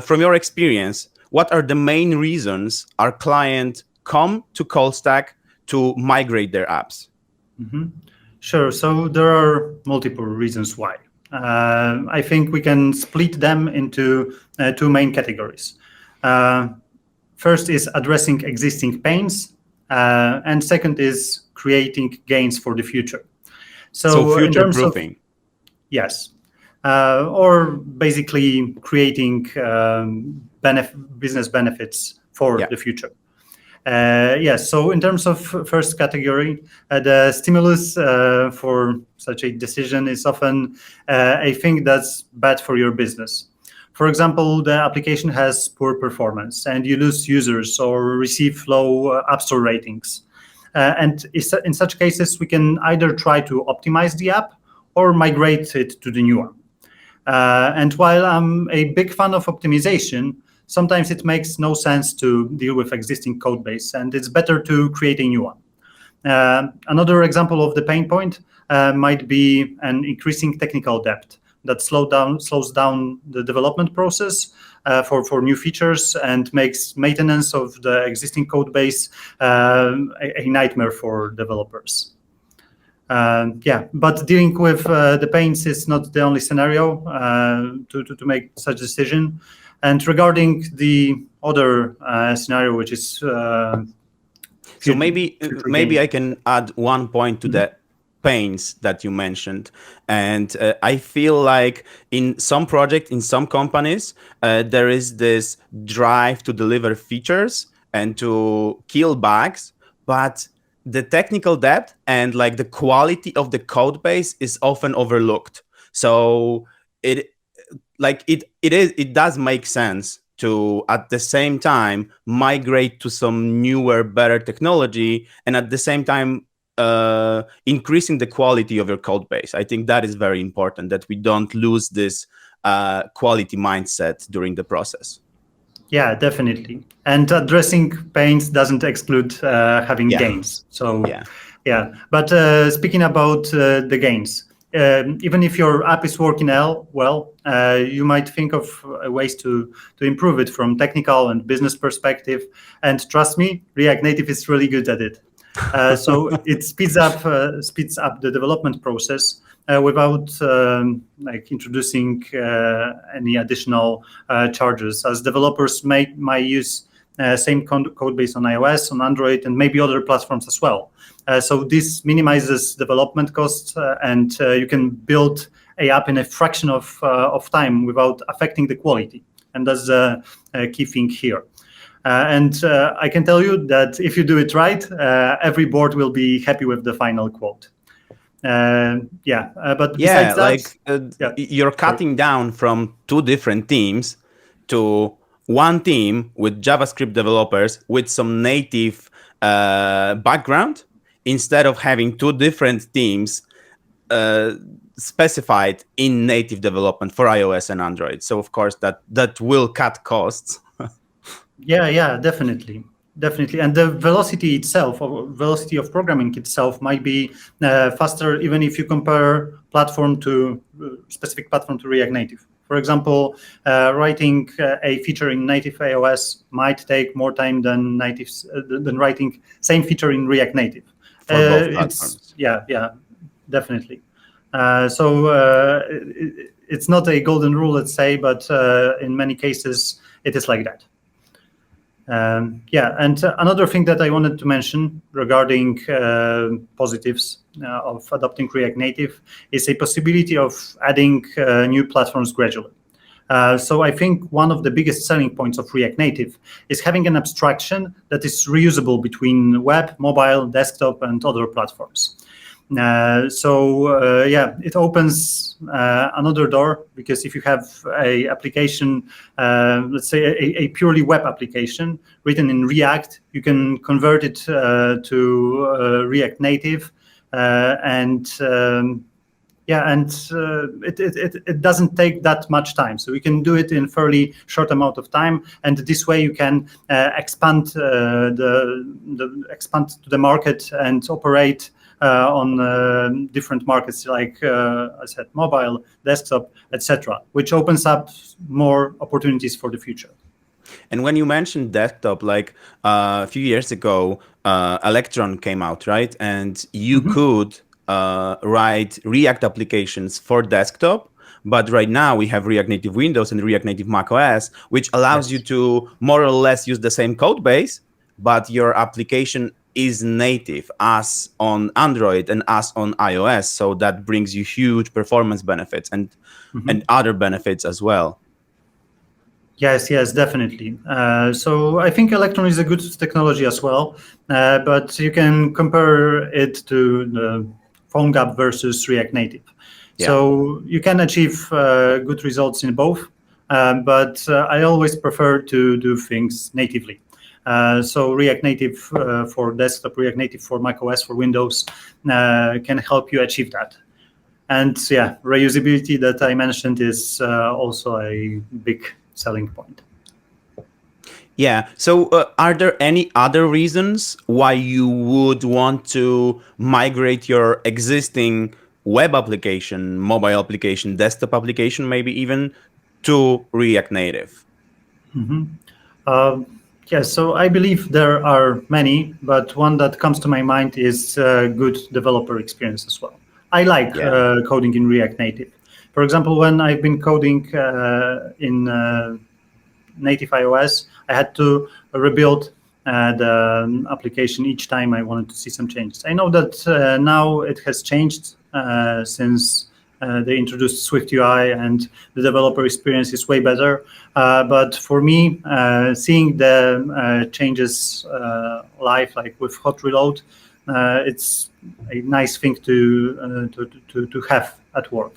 from your experience, what are the main reasons our client come to CallStack to migrate their apps? Sure. So there are multiple reasons why. I think we can split them into two main categories. First is addressing existing pains, and second is creating gains for the future. So future-proofing. Yes. Or basically creating business benefits for the future. Yes, so in terms of first category, the stimulus for such a decision is often a thing that's bad for your business. For example, the application has poor performance and you lose users or receive low App Store ratings. And in such cases, we can either try to optimize the app or migrate it to the new one. And while I'm a big fan of optimization, sometimes it makes no sense to deal with existing code base, and it's better to create a new one. Another example of the pain point might be an increasing technical debt that slows down the development process for new features and makes maintenance of the existing code base a nightmare for developers. But dealing with the pains is not the only scenario to make such a decision. And regarding the other scenario, which is so maybe I can add one point to the pains that you mentioned, and I feel like in some projects, in some companies, there is this drive to deliver features and to kill bugs, but the technical depth and like the quality of the code base is often overlooked. So it does make sense to at the same time migrate to some newer, better technology, and at the same time increasing the quality of your code base. I think that is very important, that we don't lose this quality mindset during the process. Yeah, definitely. And addressing pains doesn't exclude having gains. So yeah. But speaking about the gains, even if your app is working well, you might think of ways to improve it from technical and business perspective. And trust me, React Native is really good at it. So it speeds up the development process without introducing any additional charges, as developers might use same code base on iOS, on Android, and maybe other platforms as well. So this minimizes development costs, and you can build an app in a fraction of time without affecting the quality. And that's a key thing here. And I can tell you that if you do it right, every board will be happy with the final quote. But besides that, you're cutting down from two different teams to one team with JavaScript developers with some native background, instead of having two different teams specified in native development for iOS and Android. So of course that will cut costs. Yeah, definitely. And the velocity itself, or velocity of programming itself, might be faster even if you compare specific platform to React Native. For example, writing a feature in native iOS might take more time than writing same feature in React Native. For both platforms. Yeah, definitely. It's not a golden rule, let's say, but in many cases it is like that. And another thing that I wanted to mention regarding positives of adopting React Native is a possibility of adding new platforms gradually. So I think one of the biggest selling points of React Native is having an abstraction that is reusable between web, mobile, desktop, and other platforms. It opens another door, because if you have a application, let's say a purely web application written in React, you can convert it to React Native, it doesn't take that much time. So you can do it in fairly short amount of time, and this way you can expand to the market and operate on different markets, like I said, mobile, desktop, etc., which opens up more opportunities for the future. And when you mentioned desktop, like a few years ago, Electron came out, right? And you could write React applications for desktop. But right now we have React Native Windows and React Native macOS, which allows you Yes. to more or less use the same code base, but your application is native as on Android and as on iOS. So that brings you huge performance benefits and other benefits as well. Yes, yes, definitely. So I think Electron is a good technology as well, but you can compare it to the PhoneGap versus React Native. Yeah. So you can achieve good results in both, but I always prefer to do things natively. So React Native for desktop, React Native for macOS, for Windows can help you achieve that. And yeah, reusability that I mentioned is also a big selling point. Yeah. So, are there any other reasons why you would want to migrate your existing web application, mobile application, desktop application, maybe even to React Native? Uh, yes, so I believe there are many, but one that comes to my mind is good developer experience as well. I like Yeah. coding in React Native. For example, when I've been coding in native iOS, I had to rebuild the application each time I wanted to see some changes. I know that now it has changed since they introduced Swift UI and the developer experience is way better. But for me, seeing the changes live, like with hot reload, it's a nice thing to have at work.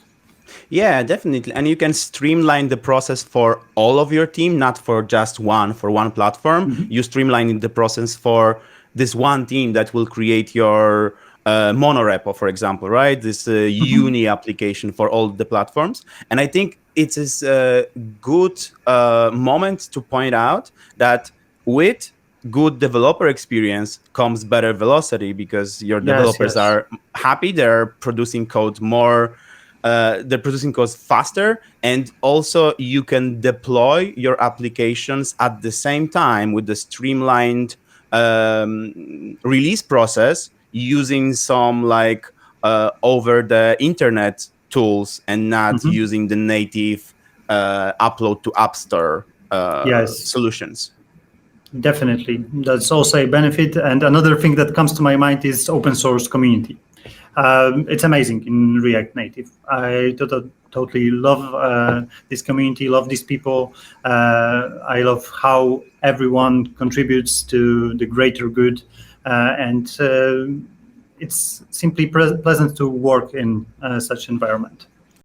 Yeah, definitely. And you can streamline the process for all of your team, not for one platform. You streamline the process for this one team that will create your monorepo, for example, right? This uni application for all the platforms. And I think it is a good moment to point out that with good developer experience comes better velocity because your Yes, developers yes. are happy, they're producing code more, they're producing code faster, and also you can deploy your applications at the same time with the streamlined release process using some like over the internet tools and not using the native upload to App Store Yes. solutions. Definitely, that's also a benefit. And another thing that comes to my mind is open source community. It's amazing in React Native. I totally love this community, love these people. I love how everyone contributes to the greater good, and it's simply pleasant to work in such environment.